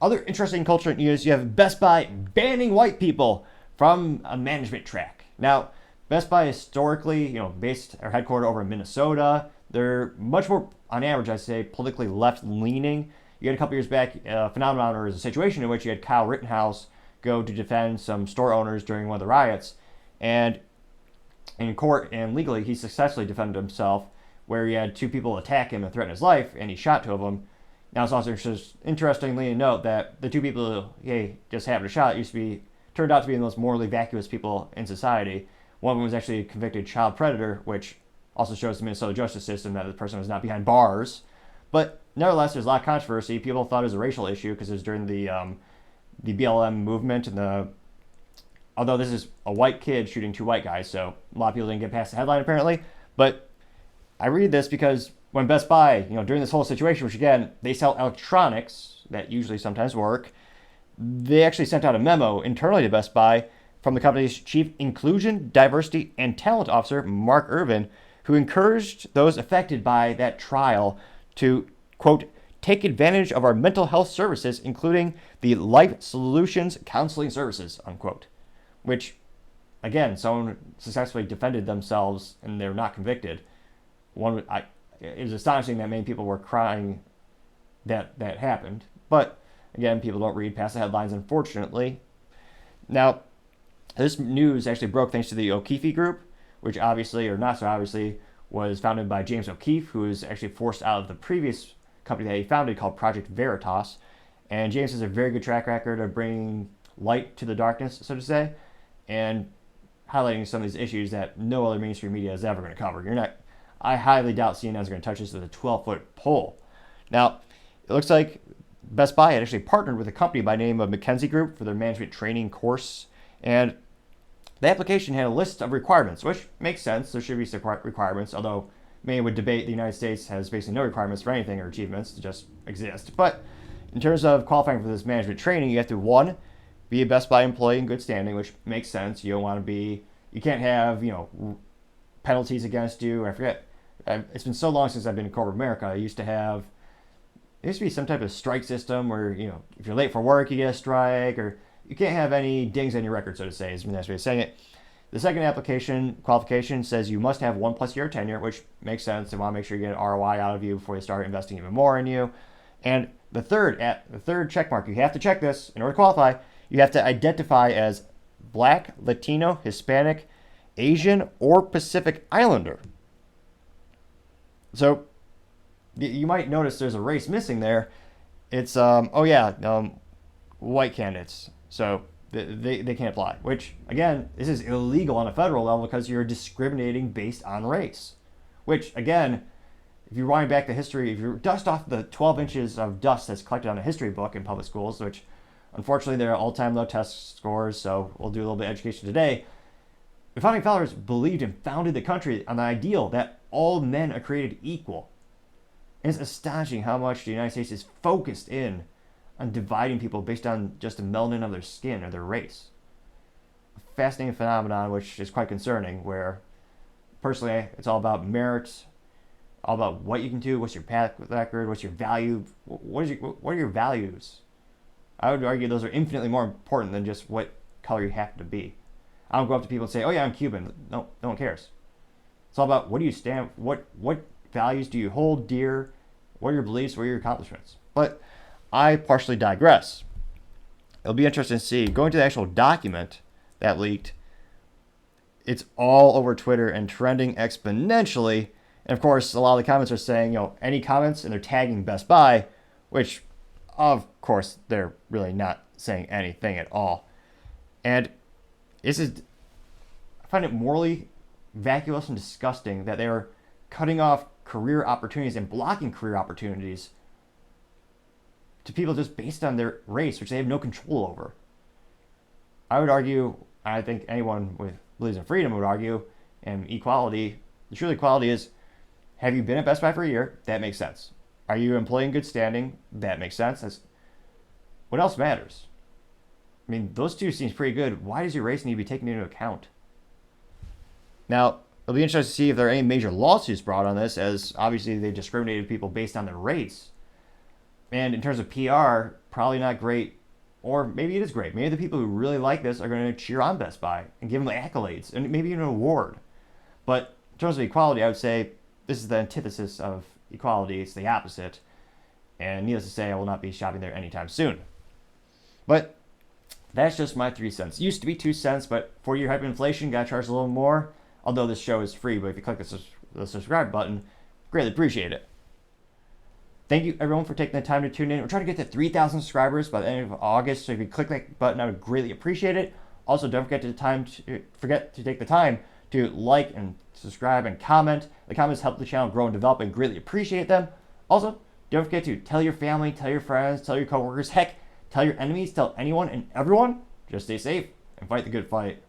other interesting cultural news, you have Best Buy banning white people from a management track. Now, Best Buy historically, based or headquartered over in Minnesota, they're much more, on average, I'd say, politically left-leaning. You had a couple years back a phenomenon or a situation in which you had Kyle Rittenhouse go to defend some store owners during one of the riots, and in court and legally, he successfully defended himself, where he had two people attack him and threaten his life, and he shot two of them. Now, it's also interestingly to note that the two people he just happened to shot turned out to be the most morally vacuous people in society. One of them was actually a convicted child predator, which also shows the Minnesota justice system that the person was not behind bars. But nevertheless, there's a lot of controversy. People thought it was a racial issue because it was during the BLM movement, and although this is a white kid shooting two white guys, so a lot of people didn't get past the headline apparently. But I read this because when Best Buy, during this whole situation, which again, they sell electronics that usually sometimes work, they actually sent out a memo internally to Best Buy from the company's chief inclusion, diversity, and talent officer, Mark Irvin, who encouraged those affected by that trial to, quote, take advantage of our mental health services, including the Life Solutions Counseling Services, unquote. Which, again, someone successfully defended themselves and they're not convicted. It was astonishing that many people were crying that happened. But, again, people don't read past the headlines, unfortunately. Now, this news actually broke thanks to the O'Keefe Group, which obviously, or not so obviously, was founded by James O'Keefe, who was actually forced out of the previous company that he founded called Project Veritas. And James has a very good track record of bringing light to the darkness, so to say, and highlighting some of these issues that no other mainstream media is ever going to cover. I highly doubt CNN is going to touch this with a 12-foot pole. Now, it looks like Best Buy had actually partnered with a company by the name of McKinsey Group for their management training course, and the application had a list of requirements, which makes sense. There should be some requirements, although many would debate the United States has basically no requirements for anything or achievements to just exist. But in terms of qualifying for this management training, you have to, one, be a Best Buy employee in good standing, which makes sense. You can't have, penalties against you. I forget. It's been so long since I've been in corporate America. There used to be some type of strike system where, if you're late for work, you get a strike, or you can't have any dings on your record, so to say, is the nice way of saying it. The second application qualification says you must have 1+ year tenure, which makes sense. They want to make sure you get an ROI out of you before they start investing even more in you. And the third check mark, you have to check this in order to qualify. You have to identify as Black, Latino, Hispanic, Asian, or Pacific Islander. So you might notice there's a race missing there. It's white candidates. So they can't apply, which, again, this is illegal on a federal level because you're discriminating based on race. Which, again, if you wind back the history, if you dust off the 12 inches of dust that's collected on a history book in public schools, which unfortunately they're all-time low test scores, so we'll do a little bit of education today. The founding fathers believed and founded the country on the ideal that all men are created equal. And it's astonishing how much the United States is focused in on dividing people based on just the melanin of their skin or their race. A fascinating phenomenon, which is quite concerning, where personally it's all about merit, all about what you can do, what's your path record, what's your value, what are your values. I would argue those are infinitely more important than just what color you happen to be. I don't go up to people and say, oh yeah, I'm Cuban. No one cares. It's all about what do you stand, what values do you hold dear, what are your beliefs, what are your accomplishments. But I partially digress. It'll be interesting to see. Going to the actual document that leaked, it's all over Twitter and trending exponentially. And of course, a lot of the comments are saying, any comments, and they're tagging Best Buy, which, of course, they're really not saying anything at all. And I find it morally vacuous and disgusting that they're cutting off career opportunities and blocking career opportunities to people just based on their race, which they have no control over. I would argue, I think anyone with believes in freedom would argue, and equality, the true equality is, have you been at Best Buy for a year? That makes sense. Are you an employee in good standing? That makes sense. What else matters? I mean, those two seems pretty good. Why does your race need to be taken into account? Now, it'll be interesting to see if there are any major lawsuits brought on this, as obviously they discriminated people based on their race. And in terms of PR, probably not great, or maybe it is great. Maybe the people who really like this are going to cheer on Best Buy and give them accolades and maybe even an award. But in terms of equality, I would say this is the antithesis of equality. It's the opposite. And needless to say, I will not be shopping there anytime soon. But that's just my 3 cents. It used to be 2 cents, but for your hyperinflation, got charged a little more. Although this show is free, but if you click the subscribe button, greatly appreciate it. Thank you everyone for taking the time to tune in. We're trying to get to 3,000 subscribers by the end of August, so if you click that button, I would greatly appreciate it. Also, don't forget to take the time to like and subscribe and comment. The comments help the channel grow and develop, and greatly appreciate them. Also, don't forget to tell your family, tell your friends, tell your coworkers, heck, tell your enemies, tell anyone and everyone. Just stay safe and fight the good fight.